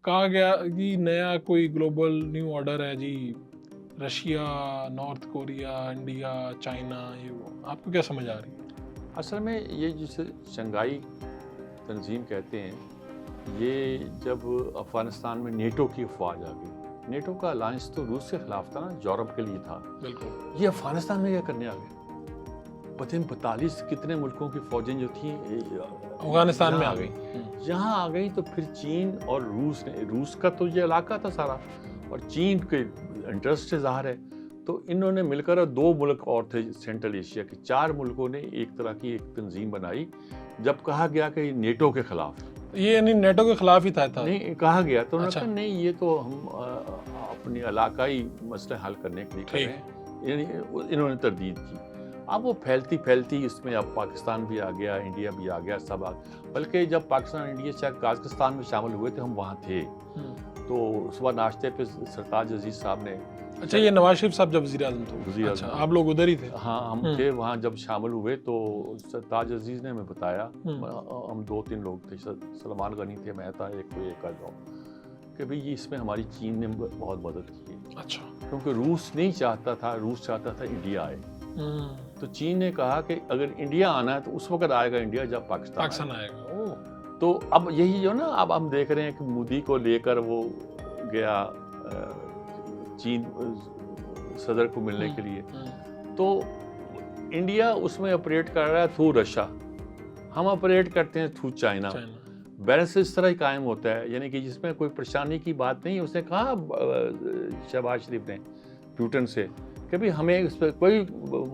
कहा गया कि नया कोई ग्लोबल न्यू ऑर्डर है जी, Russia, North Korea, India, China, ये वो, आपको क्या समझ आ रही है? असल में ये जिसे शंघाई तंजीम कहते हैं, ये जब अफ़गानिस्तान में नेटो की अफवाज आ गई, नेटो का अलायंस तो रूस के खिलाफ था ना, यूरोप के लिए था। बिल्कुल। ये अफ़गानिस्तान में क्या करने आ गए? पता नहीं 42 कितने मुल्कों की फौजें जो थी अफगानिस्तान में आ गई। यहाँ आ गई। तो फिर चीन और रूस का तो ये इलाका था सारा, और चीन के इंटरेस्ट से ज़ाहिर है। तो इन्होंने मिलकर, 2 मुल्क और थे सेंट्रल एशिया के, 4 मुल्कों ने एक तरह की एक तंजीम बनाई। जब कहा गया कि नेटो के खिलाफ, ये यानी नेटो के खिलाफ ही था नहीं कहा गया, तो उन्होंने अच्छा। कहा नहीं, ये तो हम अपनी इलाकाई मसले हल करने के लिए कर रहे हैं, यानी इन्होंने तरदीद की। अब वो फैलती इसमें अब पाकिस्तान भी आ गया, इंडिया भी आ गया, सब आ, बल्कि जब पाकिस्तान इंडिया शायद काज़ाकिस्तान में शामिल हुए थे, हम वहाँ थे। तो सुबह नाश्ते पे सरताज अजीज़ साहब ने, अच्छा, ये नवाज शरीफ साहब जब वज़ीर आज़म थे, अच्छा, आप लोग उधर ही थे? हाँ, हम थे वहाँ जब शामिल हुए। तो सरताज अजीज़ ने हमें बताया, हम 2-3 लोग थे, सलमान गनी थे, मैं था, एक आधा, कि भाई ये इसमें हमारी चीन ने बहुत मदद की। अच्छा। क्योंकि रूस नहीं चाहता था, रूस चाहता था इंडिया आए। तो चीन ने कहा कि अगर इंडिया आना है तो उस वक्त आएगा इंडिया जब पाकिस्तान आएगा। तो अब यही जो ना, अब हम देख रहे हैं कि मोदी को लेकर वो गया चीन सदर को मिलने के लिए। तो इंडिया उसमें ऑपरेट कर रहा है थ्रू रशिया, हम ऑपरेट करते हैं थ्रू चाइना। बैलेंस इस तरह ही कायम होता है, यानी कि जिसमें कोई परेशानी की बात नहीं। उसने कहा शहबाज शरीफ ने पुतिन से कि भाई हमें इस पर कोई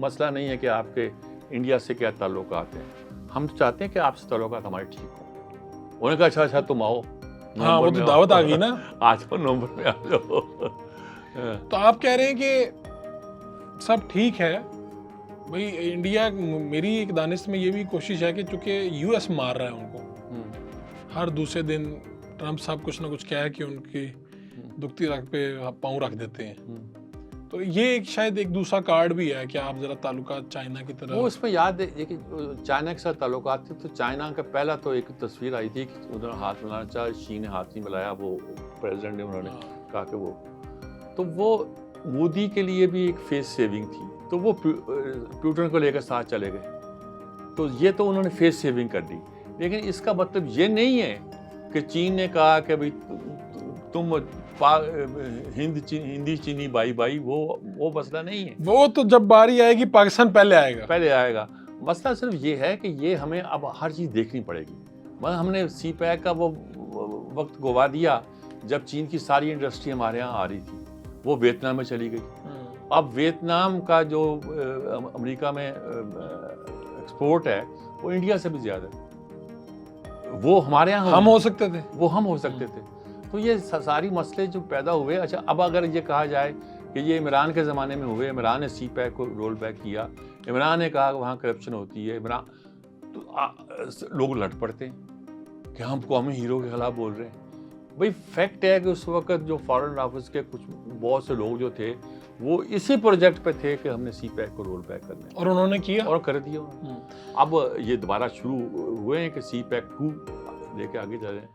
मसला नहीं है कि आपके इंडिया से क्या ताल्लुकात हैं, हम चाहते हैं कि आपसे ताल्लुकात हमारे ठीक हो। उन्होंने कहा अच्छा तुम आओ। हाँ, वो तो दावत आ गई ना, आज पर नवंबर में आ जाओ। तो आप कह रहे हैं कि सब ठीक है भाई, इंडिया, मेरी एक दानिश में ये भी कोशिश है कि चूंकि यूएस मार रहा है उनको, हर दूसरे दिन ट्रम्प साहब कुछ ना कुछ कह के उनकी दुखती रख पे पाँव रख देते हैं। तो ये एक शायद एक दूसरा कार्ड भी है कि आप जरा ताल्लुकात चाइना की तरह, वो इसमें याद है कि चाइना के साथ ताल्लुकात थे। तो चाइना का पहला तो एक तस्वीर आई थी कि उधर हाथ मिलाना चाहा, शी ने हाथ नहीं मिलाया, वो प्रेसिडेंट ने, उन्होंने कहा कि वो मोदी के लिए भी एक फेस सेविंग थी। तो वो पुतिन को लेकर साथ चले गए। तो ये तो उन्होंने फेस सेविंग कर दी, लेकिन इसका मतलब ये नहीं है कि चीन ने कहा कि भाई तुम हिंदी चीनी बाई, वो मसला नहीं है। वो तो जब बारी आएगी पाकिस्तान पहले आएगा। मसला सिर्फ ये है कि ये हमें अब हर चीज़ देखनी पड़ेगी। मतलब हमने CPEC का वो वक्त गवा दिया जब चीन की सारी इंडस्ट्री हमारे यहाँ आ रही थी, वो वियतनाम में चली गई। अब वियतनाम का जो अमेरिका में एक्सपोर्ट है वो इंडिया से भी ज़्यादा है। वो हमारे यहाँ हम हो सकते थे। तो ये सारी मसले जो पैदा हुए। अच्छा, अब अगर ये कहा जाए कि ये इमरान के ज़माने में हुए, इमरान ने CPEC को रोल बैक किया, इमरान ने कहा कि वहाँ करप्शन होती है, इमरान, तो लोग लड़ पड़ते हैं कि हम कौमी हीरो के खिलाफ बोल रहे हैं। भाई फैक्ट है कि उस वक्त जो फॉरेन ऑफिस के कुछ बहुत से लोग जो थे वो इसी प्रोजेक्ट पे थे कि हमने CPEC को रोल बैक करना है, और उन्होंने किया और कर दिया। अब ये दोबारा शुरू हुए हैं कि CPEC 2 लेके आगे जा रहे हैं।